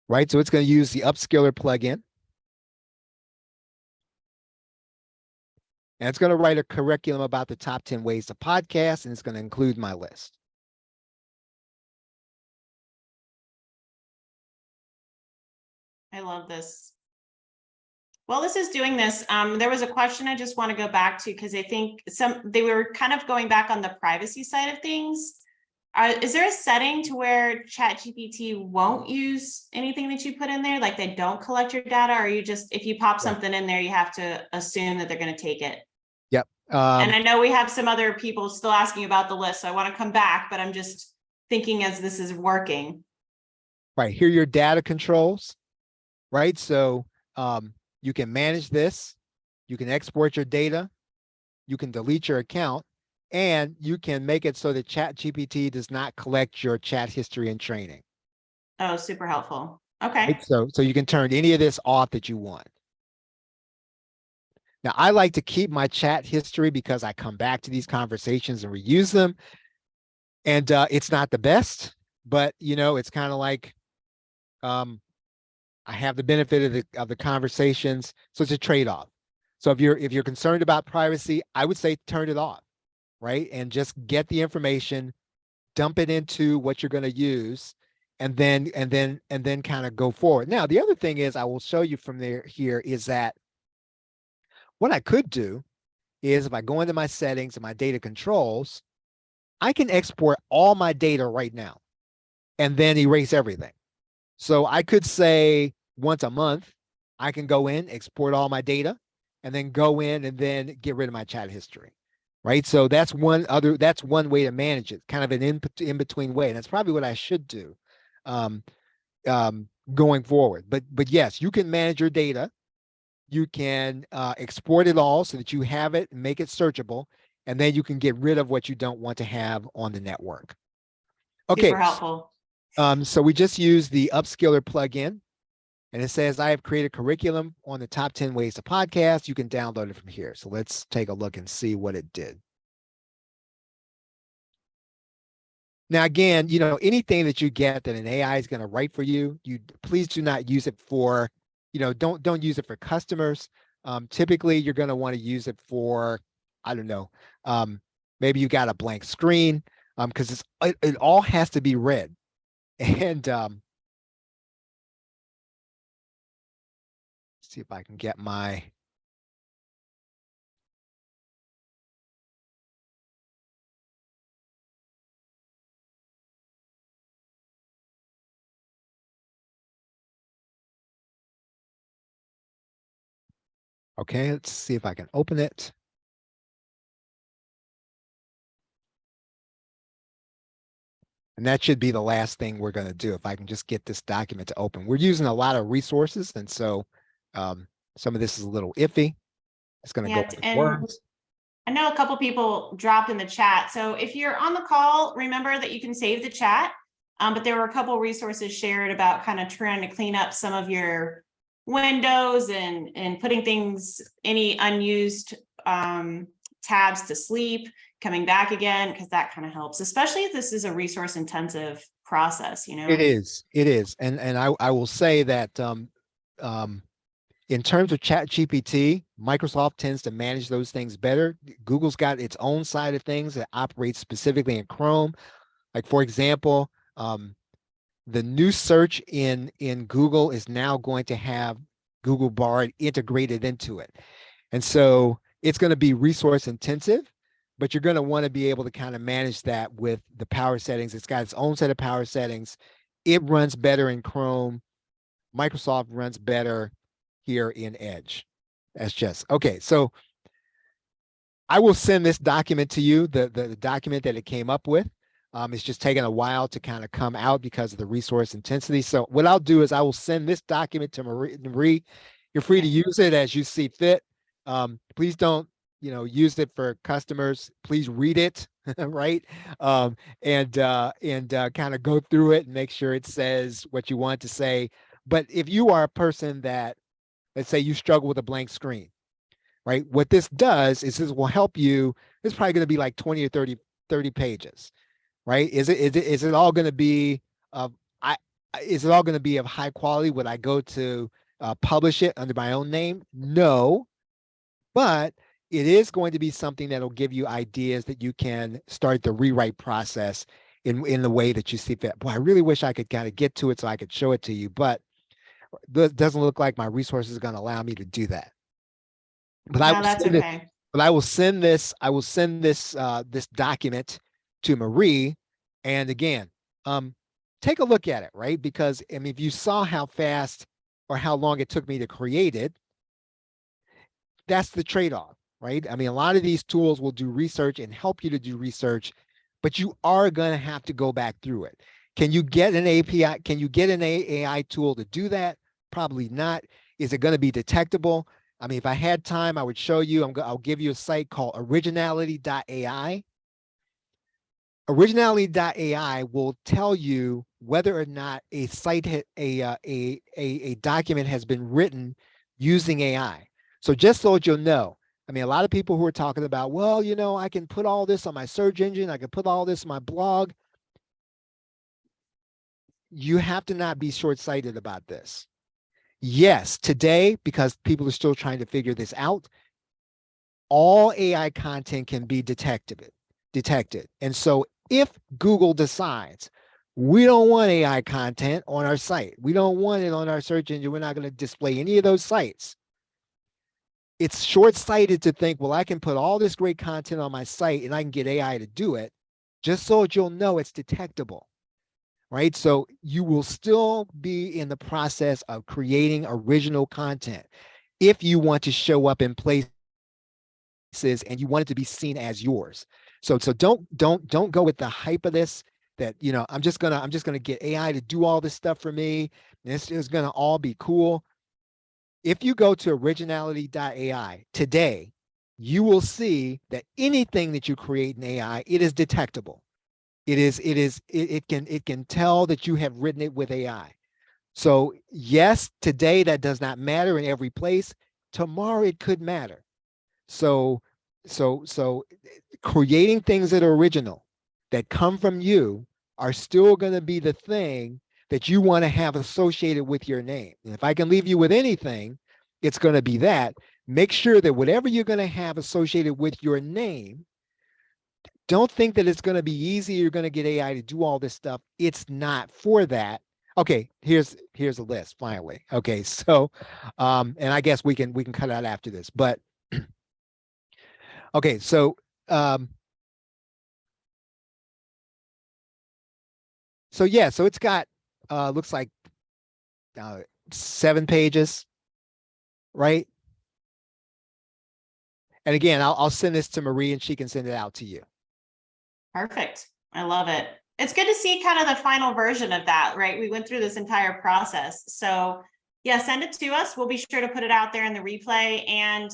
Right, so it's going to use the Upskiller plugin. And it's going to write a curriculum about the top 10 ways to podcast, and it's going to include my list. I love this. While this is doing this, there was a question I just want to go back to because I think they were kind of going back on the privacy side of things. Is there a setting to where ChatGPT won't use anything that you put in there? Like they don't collect your data, or you just, if you pop something in there, you have to assume that they're going to take it? Yep. And I know we have some other people still asking about the list, so I want to come back, but I'm just thinking as this is working. Right, here are your data controls, right? So you can manage this, you can export your data, you can delete your account, and you can make it so that ChatGPT does not collect your chat history and training. Oh, super helpful. Okay. Right? So you can turn any of this off that you want. Now, I like to keep my chat history because I come back to these conversations and reuse them. And it's not the best, but you know, it's kind of like I have the benefit of the conversations, so it's a trade-off. So if you're concerned about privacy, I would say turn it off, right? And just get the information, dump it into what you're going to use, and then kind of go forward. Now, the other thing is I will show you from here is that what I could do is if I go into my settings and my data controls, I can export all my data right now and then erase everything. So I could say once a month, I can go in, export all my data, and then go in and then get rid of my chat history, right? So that's one way to manage it, kind of an in-between way. And that's probably what I should do going forward. But yes, you can manage your data. You can export it all so that you have it and make it searchable, and then you can get rid of what you don't want to have on the network. Okay. Super helpful. So we just use the Upskiller plugin, and it says I have created curriculum on the top 10 ways to podcast. You can download it from here. So let's take a look and see what it did. Now, again, you know, anything that you get that an AI is going to write for you, please do not use it for, you know, don't use it for customers. Typically, you're going to want to use it for, I don't know, maybe you got a blank screen because it all has to be read. And see if I can get my. Okay, let's see if I can open it. And that should be the last thing we're going to do. If I can just get this document to open. We're using a lot of resources, and so some of this is a little iffy. It's going to go into Words. I know a couple people dropped in the chat. So if you're on the call, remember that you can save the chat. But there were a couple resources shared about kind of trying to clean up some of your windows and putting things, any unused tabs to sleep, coming back again, because that kind of helps, especially if this is a resource intensive process, you know. It is. And I will say that In terms of ChatGPT, Microsoft tends to manage those things better. Google's got its own side of things that operates specifically in Chrome. Like for example, the new search in Google is now going to have Google Bard integrated into it. And so it's going to be resource intensive, but you're going to want to be able to kind of manage that with the power settings. It's got its own set of power settings. It runs better in Chrome. Microsoft runs better here in Edge. That's just okay. So I will send this document to you, the document that it came up with. It's just taking a while to kind of come out because of the resource intensity. So what I'll do is I will send this document to Marie. You're free to use it as you see fit. Please don't, use it for customers. Please read it, right? And kind of go through it and make sure it says what you want to say. But if you are a person that, let's say you struggle with a blank screen, right? What this does is this will help you. It's probably going to be like 20 or 30 pages, right? Is it all going to be is it all going to be of high quality? Would I go to publish it under my own name? No, but it is going to be something that'll give you ideas that you can start the rewrite process in the way that you see fit. Boy, I really wish I could kind of get to it so I could show it to you, but it doesn't look like my resources are going to allow me to do that. But No, that's okay. I will send this this document to Marie. And again, take a look at it, right? Because I mean, if you saw how fast or how long it took me to create it, that's the trade-off, right? I mean, a lot of these tools will do research and help you to do research, but you are going to have to go back through it. Can you get an API? Can you get an AI tool to do that? Probably not. Is it going to be detectable? I mean, if I had time, I would show you. I'll give you a site called originality.ai. Originality.ai will tell you whether or not a site, a document has been written using AI. So just so that you'll know, I mean, a lot of people who are talking about, well, I can put all this on my search engine. I can put all this on my blog. You have to not be short-sighted about this. Yes, today, because people are still trying to figure this out, all AI content can be detected. And so if Google decides we don't want AI content on our site, we don't want it on our search engine, we're not going to display any of those sites, it's short-sighted to think, well, I can put all this great content on my site and I can get AI to do it, just so that you'll know it's detectable. Right? So you will still be in the process of creating original content if you want to show up in places and you want it to be seen as yours. So don't go with the hype of this that, I'm just gonna get AI to do all this stuff for me. This is gonna all be cool. If you go to originality.ai today, you will see that anything that you create in AI, it is detectable. It can tell that you have written it with AI. So yes, today that does not matter in every place. Tomorrow it could matter. So creating things that are original, that come from you, are still going to be the thing that you want to have associated with your name. And if I can leave you with anything, it's going to be that. Make sure that whatever you're going to have associated with your name, don't think that it's going to be easy. You're going to get AI to do all this stuff. It's not for that. Okay, here's a list finally. Okay, so and I guess we can cut out after this, but okay, so yeah, so it's got looks like 7 pages, right? And again, I'll send this to Marie and she can send it out to you. Perfect. I love it. It's good to see kind of the final version of that, right? We went through this entire process. So yeah, send it to us. We'll be sure to put it out there in the replay. And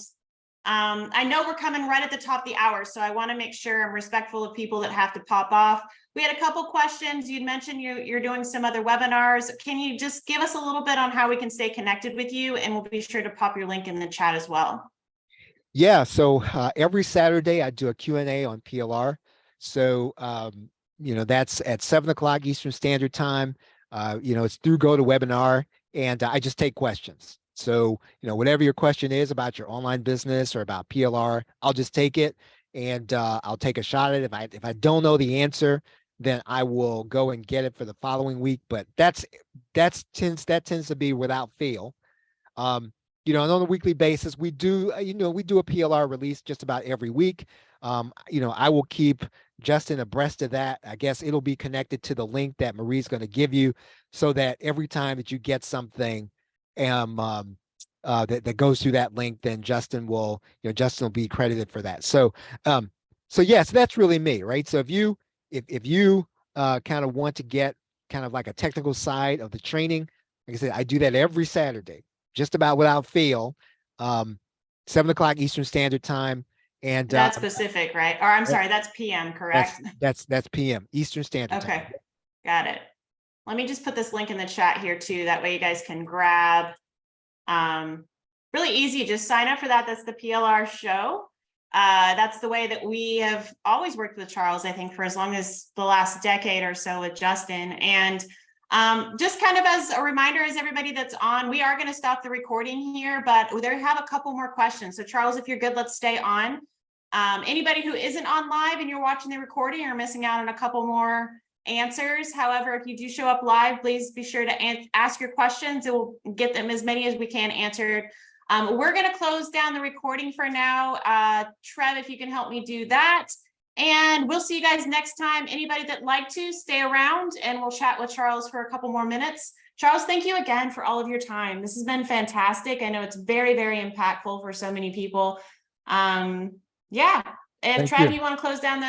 I know we're coming right at the top of the hour, so I want to make sure I'm respectful of people that have to pop off. We had a couple questions. You'd mentioned you're doing some other webinars. Can you just give us a little bit on how we can stay connected with you? And we'll be sure to pop your link in the chat as well. Yeah, so every Saturday I do a Q&A on PLR. So, that's at 7 o'clock Eastern Standard Time. It's through GoToWebinar, and I just take questions. So, whatever your question is about your online business or about PLR, I'll just take it and I'll take a shot at it. If I don't know the answer, then I will go and get it for the following week. But that tends to be without fail. And on a weekly basis, we do a PLR release just about every week. I will keep Justin abreast of that. I guess it'll be connected to the link that Marie's going to give you, so that every time that you get something that goes through that link, then Justin will be credited for that. So yes, that's really me, right? So if you kind of want to get kind of like a technical side of the training, like I said, I do that every Saturday, just about without fail, 7 o'clock Eastern Standard Time. And That's Pacific, right? Or I'm sorry, that's PM, correct? That's PM, Eastern Standard Time. Okay, got it. Let me just put this link in the chat here too. That way you guys can grab. Really easy, just sign up for that. That's the PLR Show. That's the way that we have always worked with Charles, I think, for as long as the last decade or so with Justin. And just kind of as a reminder, as everybody that's on, we are going to stop the recording here, but there have a couple more questions. So Charles, if you're good, let's stay on. Anybody who isn't on live and you're watching the recording, you're missing out on a couple more answers. However, if you do show up live, please be sure to ask your questions. It will get them as many as we can answered. We're going to close down the recording for now. Trev, if you can help me do that. And we'll see you guys next time. Anybody that'd like to stay around and we'll chat with Charles for a couple more minutes. Charles, thank you again for all of your time. This has been fantastic. I know it's very, very impactful for so many people. Yeah. If Trev, you want to close down the